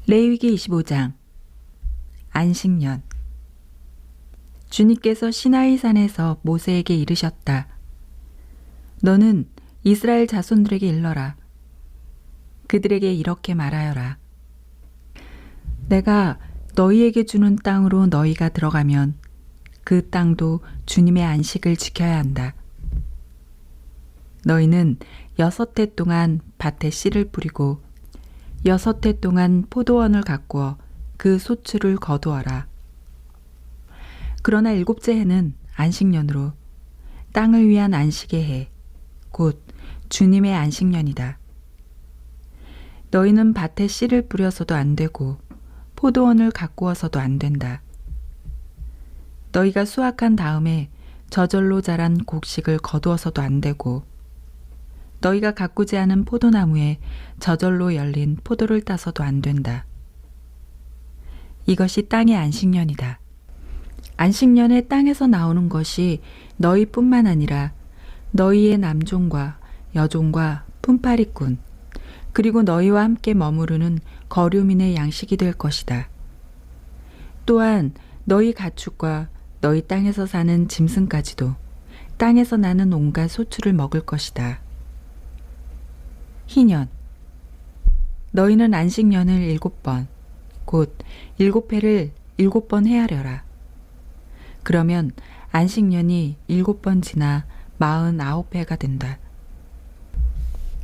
레위기 25장 안식년. 주님께서 시나이 산에서 모세에게 이르셨다. 너는 이스라엘 자손들에게 일러라. 그들에게 이렇게 말하여라. 내가 너희에게 주는 땅으로 너희가 들어가면 그 땅도 주님의 안식을 지켜야 한다. 너희는 6해 동안 밭에 씨를 뿌리고 6해 동안 포도원을 가꾸어 그 소출을 거두어라. 그러나 7째 해는 안식년으로 땅을 위한 안식의 해, 곧 주님의 안식년이다. 너희는 밭에 씨를 뿌려서도 안 되고 포도원을 가꾸어서도 안 된다. 너희가 수확한 다음에 저절로 자란 곡식을 거두어서도 안 되고 너희가 가꾸지 않은 포도나무에 저절로 열린 포도를 따서도 안 된다. 이것이 땅의 안식년이다. 안식년에 땅에서 나오는 것이 너희뿐만 아니라 너희의 남종과 여종과 품팔이꾼 그리고 너희와 함께 머무르는 거류민의 양식이 될 것이다. 또한 너희 가축과 너희 땅에서 사는 짐승까지도 땅에서 나는 온갖 소출을 먹을 것이다. 희년. 너희는 안식년을 7번, 곧 7회를 7번 헤아려라. 그러면 안식년이 7번 지나 49회가 된다.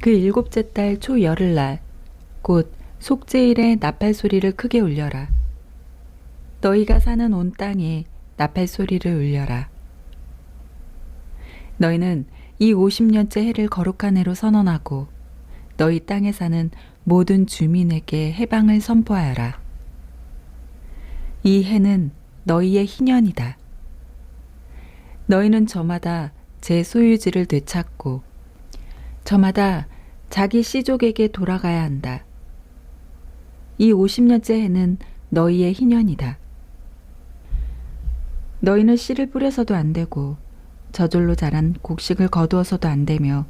그 7째 달 초열흘날, 곧 속죄일에 나팔 소리를 크게 울려라. 너희가 사는 온 땅에 나팔 소리를 울려라. 너희는 이 50년째 해를 거룩한 해로 선언하고 너희 땅에 사는 모든 주민에게 해방을 선포하여라. 이 해는 너희의 희년이다. 너희는 저마다 제 소유지를 되찾고 저마다 자기 씨족에게 돌아가야 한다. 이 50년째 해는 너희의 희년이다. 너희는 씨를 뿌려서도 안 되고 저절로 자란 곡식을 거두어서도 안 되며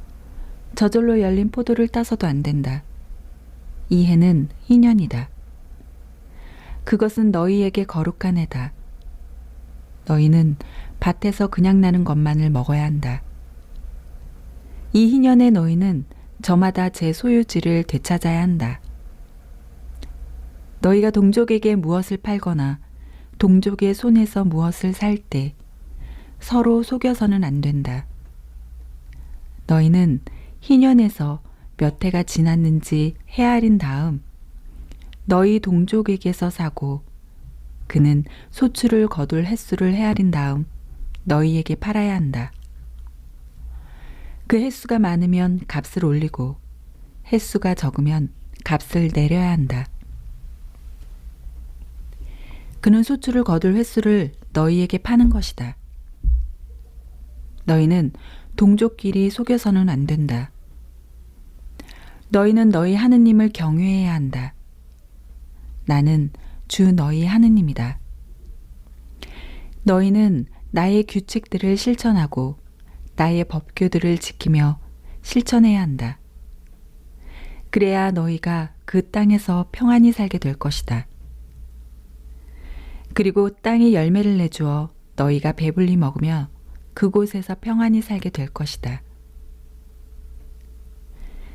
저절로 열린 포도를 따서도 안 된다. 이 해는 희년이다. 그것은 너희에게 거룩한 해다. 너희는 밭에서 그냥 나는 것만을 먹어야 한다. 이 희년에 너희는 저마다 제 소유지를 되찾아야 한다. 너희가 동족에게 무엇을 팔거나 동족의 손에서 무엇을 살 때 서로 속여서는 안 된다. 너희는 희년에서 몇 해가 지났는지 헤아린 다음 너희 동족에게서 사고 그는 소출을 거둘 횟수를 헤아린 다음 너희에게 팔아야 한다. 그 횟수가 많으면 값을 올리고 횟수가 적으면 값을 내려야 한다. 그는 소출을 거둘 횟수를 너희에게 파는 것이다. 너희는 동족끼리 속여서는 안 된다. 너희는 너희 하느님을 경외해야 한다. 나는 주 너희 하느님이다. 너희는 나의 규칙들을 실천하고 나의 법규들을 지키며 실천해야 한다. 그래야 너희가 그 땅에서 평안히 살게 될 것이다. 그리고 땅이 열매를 내주어 너희가 배불리 먹으며 그곳에서 평안히 살게 될 것이다.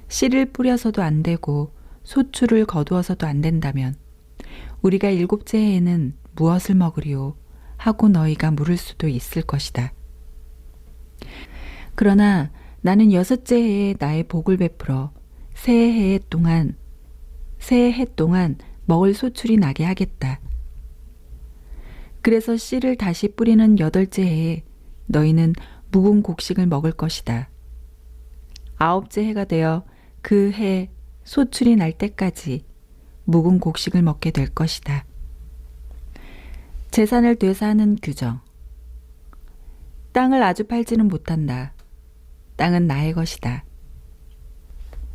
씨를 뿌려서도 안 되고 소출을 거두어서도 안 된다면 우리가 7째 해에는 무엇을 먹으리요 하고 너희가 물을 수도 있을 것이다. 그러나 나는 6째 해에 나의 복을 베풀어 새 해 동안 먹을 소출이 나게 하겠다. 그래서 씨를 다시 뿌리는 8째 해에 너희는 묵은 곡식을 먹을 것이다. 9째 해가 되어 그 해 소출이 날 때까지 묵은 곡식을 먹게 될 것이다. 재산을 되사하는 규정. 땅을 아주 팔지는 못한다. 땅은 나의 것이다.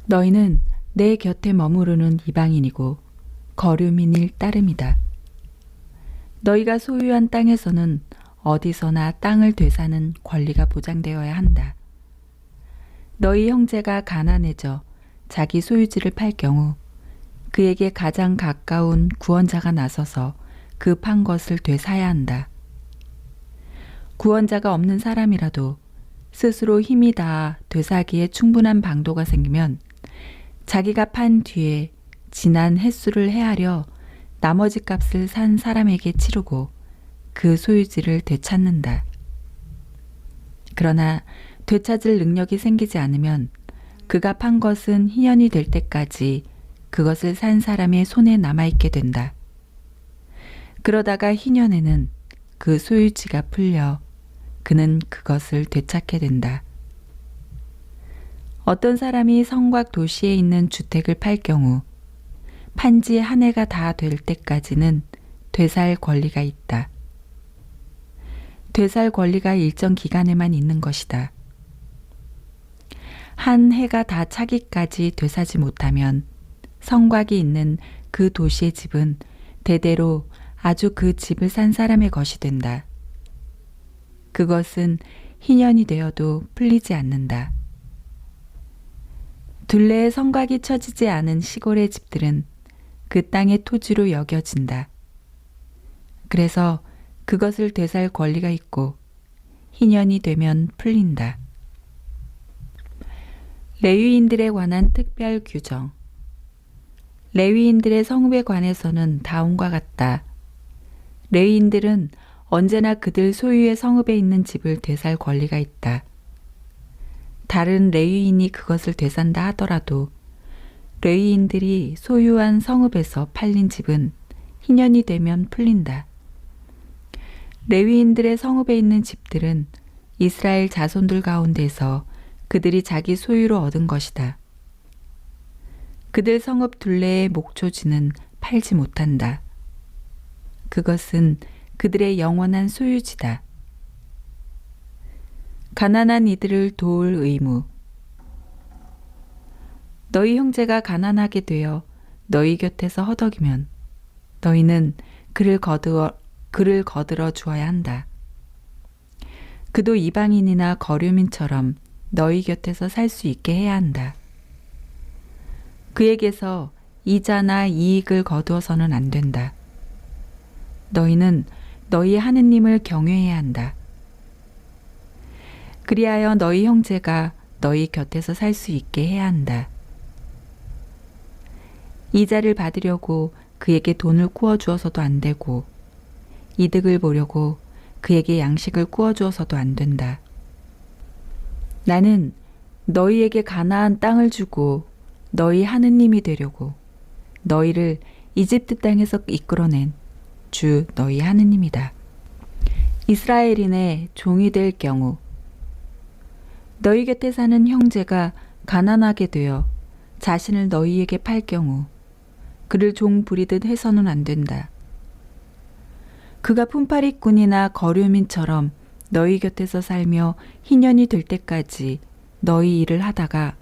너희는 내 곁에 머무르는 이방인이고 거류민일 따름이다. 너희가 소유한 땅에서는 어디서나 땅을 되사는 권리가 보장되어야 한다. 너희 형제가 가난해져 자기 소유지를 팔 경우 그에게 가장 가까운 구원자가 나서서 그 판 것을 되사야 한다. 구원자가 없는 사람이라도 스스로 힘이 닿아 되사기에 충분한 방도가 생기면 자기가 판 뒤에 지난 횟수를 헤아려 나머지 값을 산 사람에게 치르고 그 소유지를 되찾는다. 그러나 되찾을 능력이 생기지 않으면 그가 판 것은 희연이 될 때까지 그것을 산 사람의 손에 남아있게 된다. 그러다가 희년에는 그 소유지가 풀려 그는 그것을 되찾게 된다. 어떤 사람이 성곽 도시에 있는 주택을 팔 경우 판지 한 해가 다 될 때까지는 되살 권리가 있다. 되살 권리가 일정 기간에만 있는 것이다. 한 해가 다 차기까지 되사지 못하면 성곽이 있는 그 도시의 집은 대대로 아주 그 집을 산 사람의 것이 된다. 그것은 희년이 되어도 풀리지 않는다. 둘레에 성곽이 쳐지지 않은 시골의 집들은 그 땅의 토지로 여겨진다. 그래서 그것을 되살 권리가 있고 희년이 되면 풀린다. 레위인들에 관한 특별 규정. 레위인들의 성읍에 관해서는 다음과 같다. 레위인들은 언제나 그들 소유의 성읍에 있는 집을 되살 권리가 있다. 다른 레위인이 그것을 되산다 하더라도 레위인들이 소유한 성읍에서 팔린 집은 희년이 되면 풀린다. 레위인들의 성읍에 있는 집들은 이스라엘 자손들 가운데서 그들이 자기 소유로 얻은 것이다. 그들 성읍 둘레의 목초지는 팔지 못한다. 그것은 그들의 영원한 소유지다. 가난한 이들을 도울 의무. 너희 형제가 가난하게 되어 너희 곁에서 허덕이면 너희는 그를 거들어 주어야 한다. 그도 이방인이나 거류민처럼 너희 곁에서 살 수 있게 해야 한다. 그에게서 이자나 이익을 거두어서는 안 된다. 너희는 너희 하느님을 경외해야 한다. 그리하여 너희 형제가 너희 곁에서 살 수 있게 해야 한다. 이자를 받으려고 그에게 돈을 구워 주어서도 안 되고 이득을 보려고 그에게 양식을 구워 주어서도 안 된다. 나는 너희에게 가나안 땅을 주고 너희 하느님이 되려고 너희를 이집트 땅에서 이끌어낸 주 너희 하느님이다. 이스라엘인의 종이 될 경우 너희 곁에 사는 형제가 가난하게 되어 자신을 너희에게 팔 경우 그를 종 부리듯 해서는 안 된다. 그가 품팔이꾼이나 거류민처럼 너희 곁에서 살며 희년이 될 때까지 너희 일을 하다가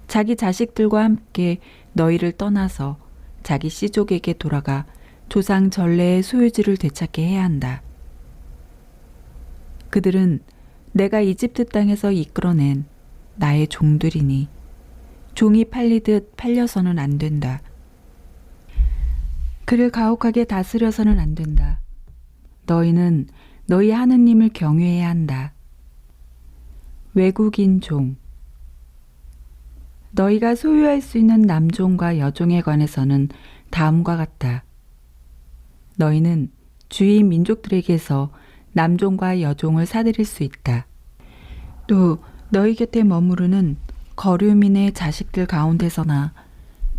자기 자식들과 함께 너희를 떠나서 자기 씨족에게 돌아가 조상 전래의 소유지를 되찾게 해야 한다. 그들은 내가 이집트 땅에서 이끌어낸 나의 종들이니 종이 팔리듯 팔려서는 안 된다. 그를 가혹하게 다스려서는 안 된다. 너희는 너희 하느님을 경외해야 한다. 외국인 종. 너희가 소유할 수 있는 남종과 여종에 관해서는 다음과 같다. 너희는 주위 민족들에게서 남종과 여종을 사들일 수 있다. 또 너희 곁에 머무르는 거류민의 자식들 가운데서나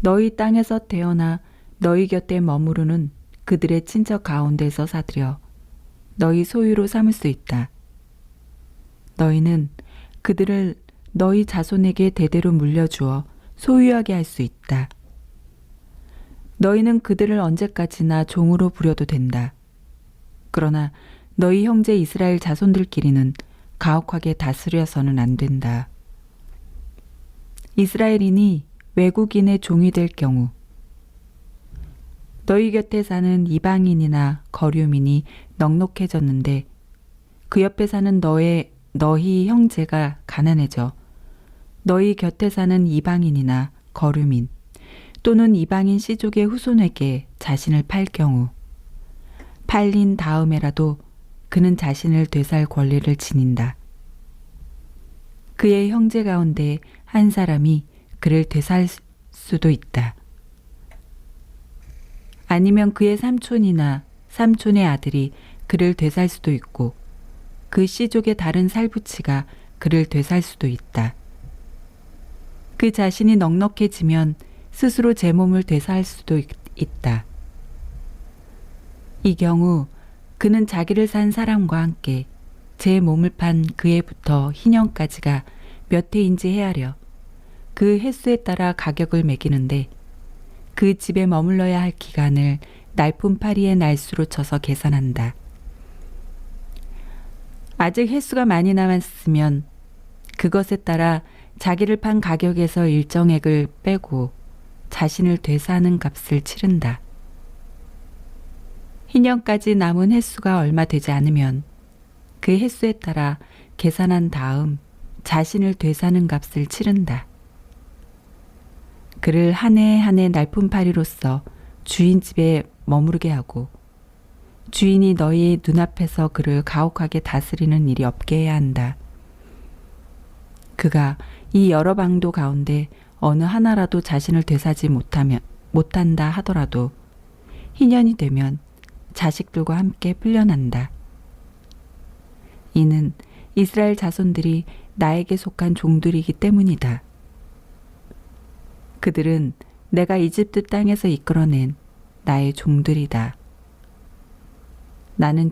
너희 땅에서 태어나 너희 곁에 머무르는 그들의 친척 가운데서 사들여 너희 소유로 삼을 수 있다. 너희는 그들을 너희 자손에게 대대로 물려주어 소유하게 할 수 있다. 너희는 그들을 언제까지나 종으로 부려도 된다. 그러나 너희 형제 이스라엘 자손들끼리는 가혹하게 다스려서는 안 된다. 이스라엘인이 외국인의 종이 될 경우 너희 곁에 사는 이방인이나 거류민이 넉넉해졌는데 그 옆에 사는 너희 형제가 가난해져 너희 곁에 사는 이방인이나 거류민 또는 이방인 씨족의 후손에게 자신을 팔 경우 팔린 다음에라도 그는 자신을 되살 권리를 지닌다. 그의 형제 가운데 한 사람이 그를 되살 수도 있다. 아니면 그의 삼촌이나 삼촌의 아들이 그를 되살 수도 있고 그 씨족의 다른 살부치가 그를 되살 수도 있다. 그 자신이 넉넉해지면 스스로 제 몸을 되살 수도 있다. 이 경우 그는 자기를 산 사람과 함께 제 몸을 판 그해부터 희년까지가 몇 해인지 헤아려 그 횟수에 따라 가격을 매기는데 그 집에 머물러야 할 기간을 날품파리의 날수로 쳐서 계산한다. 아직 횟수가 많이 남았으면 그것에 따라 자기를 판 가격에서 일정액을 빼고 자신을 되사하는 값을 치른다. 희년까지 남은 횟수가 얼마 되지 않으면 그 횟수에 따라 계산한 다음 자신을 되사는 값을 치른다. 그를 한 해 한 해 날품팔이로서 주인 집에 머무르게 하고 주인이 너희 눈앞에서 그를 가혹하게 다스리는 일이 없게 해야 한다. 그가 이 여러 방도 가운데 어느 하나라도 자신을 되사지 못한다 하더라도 희년이 되면 자식들과 함께 풀려난다. 이는 이스라엘 자손들이 나에게 속한 종들이기 때문이다. 그들은 내가 이집트 땅에서 이끌어낸 나의 종들이다. 나는